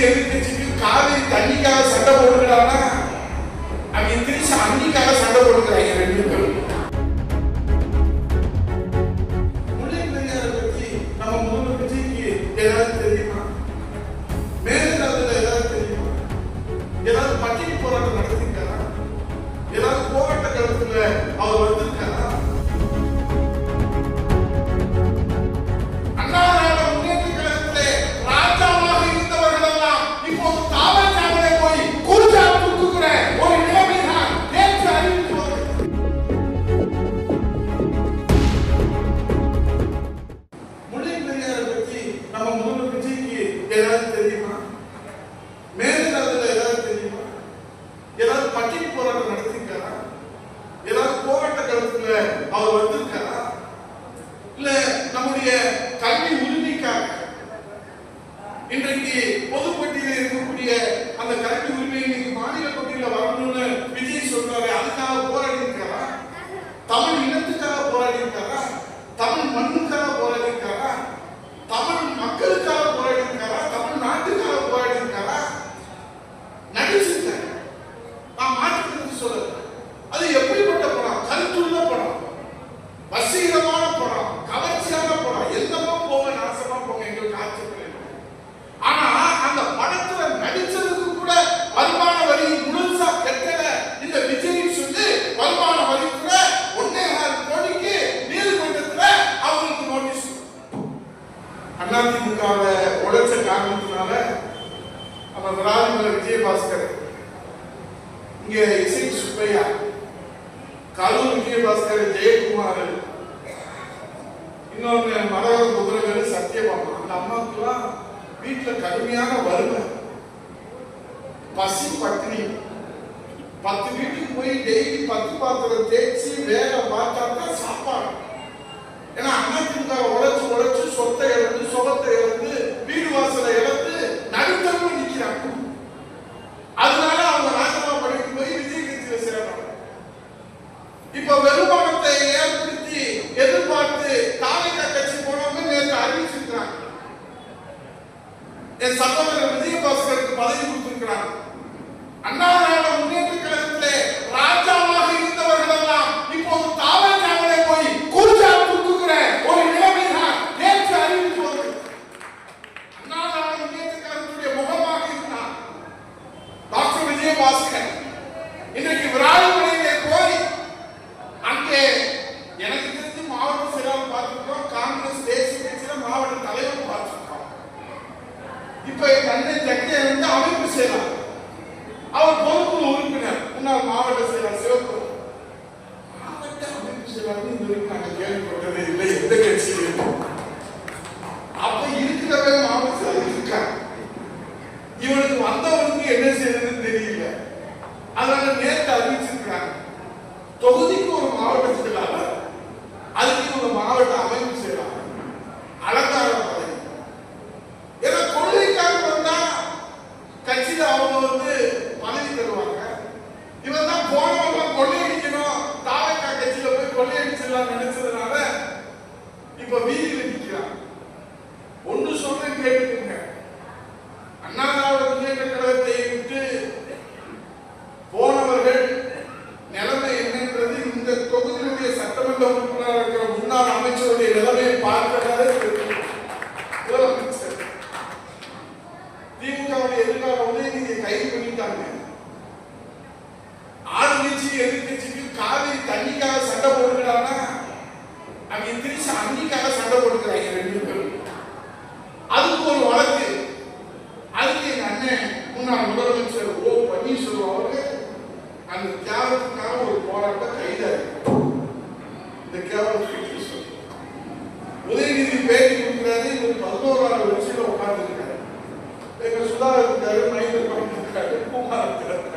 எதிர்கட்சிக்கு காவிரி தண்ணிக்காக சண்டை போடுகிறானா, அவங்க திருச்சி அன்னிக்காக சண்டை போடுகிறாங்க ரெண்டு பேரும். முல்லை பெரியாரை பற்றி நம்ம முதல்வர் விஜய்க்கு ஏதாவது தெரியுமா? மேல்நாடுல ஏதாவது தெரியுமா? ஏதாவது பட்டினி போராட்டம் நடத்திருக்காரா? ஏதாவது போராட்ட காலத்துல அவர் வந்திருக்காரா? ஏதாவது தெரியுமா? மேல்நாடுல ஏதாவது தெரியுமா? ஏதாவது பட்டினி போராட்டம் நடத்திருக்காரா? ஏதாவது போராட்ட காலத்துல அவர் வந்திருக்காரா? இல்ல நம்முடைய கல்வி உரிமைக்காக இன்றைக்கு பொதுப்பட்டியலில் இருக்கக்கூடிய அந்த கல்வி உரிமை இன்னைக்கு மாநில பட்டியலில் வரணும்னு விஜய் சொல்றாரு, அதுக்காக போராடி இருக்காரா? தமிழ் இனத்துக்காக போராடி இருக்காரா? தமிழ் மண்ணுக்காக போராடி இருக்காரா? தமிழ் மக்களுக்காக போராடி இருக்காரா? தமிழ் நாட்டுக்காக போராடி இருக்காரா? நடிச்சிருக்காரு. நான் மாற்றுக்கிறது சொல்ல, அது எப்படிப்பட்ட படம்? கருத்துள்ள படம், வசீகரமான படம், கவர்ச்சியான படம். எந்தமா போங்க, நாசமா போங்க, எங்களுக்கு ஆச்சரியம். ஆனா அந்த படத்துல நடிச்சதுக்கு கூட வருமான வரி முழுசா கட்டல இந்த விஜய் சொல்லி வருமான வரித்துறை 1.5 கோடிக்கு நீதிமன்றத்துல அவங்களுக்கு நோட்டீஸ். அதிமுகவை உழைச்ச காரணத்தினால நம்ம விராலிமலை விஜயபாஸ்கர், இங்க இசை சுப்பையா, கரூர் விஜயபாஸ்கர், ஜெயக்குமார், இன்னொன்னு மரகத குதிரைகள், சத்தியபாமா. அந்த அம்மாவுக்குலாம் வீட்டுல கடுமையான வறுமை, பசி, பட்டினி. 10 வீட்டுக்கு போய் டெய்லி 10 பாத்திரம் தேய்ச்சி வேலை பார்த்தா தான் சாப்பாடு. ஏன்னா அதிமுக உழைச்சு உழைச்சு சொத்தை இழந்து, சுகத்தை இழந்து, வீடு வாசலை இழந்து நடுத்தரமா நிக்கிறாங்க. அதனால அவங்க ராஜமா படிக்க போய் விஜய் கட்சியில சேரணும். இப்ப வெறுமானத்தை ஏற்படுத்தி எதிர்பார்த்து தாலிகா கட்சி போனவங்க நேற்று அறிவிச்சிருக்கிறாங்க. என் சகோதரர் விஜயபாஸ்கருக்கு பதவி கொடுத்திருக்கிறாங்க. அண்ணா திராவிட முன்னேற்ற கழகத்திலே ராஜாவாக இருந்தவர்கள் எல்லாம் இப்போது தாவரே போய் குறிச்சா கொடுக்கிற ஒரு நிலைமை தான் நேற்று அறிவித்து வந்தது. அண்ணா திராவிட முன்னேற்ற கழகத்துடைய முகமாக இருந்தார் டாக்டர் விஜயபாஸ்கர். இன்றைக்கு விராலிமலையிலே போய் அங்கே எனக்கு தெரிஞ்சு மாவட்ட செயலாளர் பார்த்திருக்கோம், காங்கிரஸ் தேசிய கட்சியில மாவட்ட தலைவர் பார்த்திருக்கோம். இப்ப தந்தை ஜக்கே வந்து அமைப்பு செயலாளர், அவர் பொறுப்புள்ள உறுப்பினர், முன்னாள் மாவட்ட செயலாளர் சிவப்பு. மாவட்ட அமைப்பு செயலாளர் இந்த வரைக்கும் நாங்கள் கேள்விப்பட்டதே இல்லை எந்த கட்சியிலும். அப்ப இருக்கிறவே மாவட்ட செயலாளர் இருக்காங்க. இவனுக்கு வந்தவனுக்கு என்ன செய்யறதுன்னு தெரியல. அதனால நேற்று அறிவிச்சிருக்கிறாங்க, தொகுதிக்கு ஒரு மாவட்ட செயலாளர், அதுக்கு ஒரு மாவட்ட அமைப்பு செயலாளர், அலங்கார பதவி. ஏன்னா கொள்கைக்காக வந்தா கட்சியில அவங்க வந்து பதவி தருவாங்க. இவன் தான் போனவங்க கொள்ளையடிக்கணும், தாவக்கா கட்சியில போய் கொள்ளையடிச்சிடலாம் நினைச்சதுனால இப்ப வீதியில் நிற்கிறான். ஒன்று சொல்றேன் கேட்டுக்கோங்க, அண்ணா திராவிட முன்னேற்ற கழகத்தை விட்டு போனவர்கள் நிலைமை என்னன்றது இந்த தொகுதியினுடைய சட்டமன்ற உறுப்பினராக இருக்கிற முன்னாள் அமைச்சருடைய நிலைமையை பார்க்கிறதே முதலமைச்சர் திமுகவுடைய எதிர்கால உதயநிதியை கைது பண்ணிட்டாங்க. ஆளுங்கட்சி எதிர்கட்சிக்கு காவிரி தண்ணிக்காக சண்டை போடுகிறானா, அவங்க திருச்சி அன்னிக்காக சண்டை போடுகிறாங்க ரெண்டு பேரும். அதுக்கு ஒரு வழக்கு. அதுக்கு எங்க அண்ணன் முன்னாள் முதலமைச்சர் ஓ பன்னீர்செல்வம் அவர்கள் அந்த தியாகத்துக்காக ஒரு போராட்டம் கைதாரு. இந்த கேவலத்துக்கு உதயநிதி பேட்டி கொடுக்கிறாரு. இவர் 11ஆவது வரிசையில் உட்கார்ந்து இருக்காரு. எங்க சுதா இருக்காரு, மனிதர் இருக்காரு, குமார் இருக்காரு.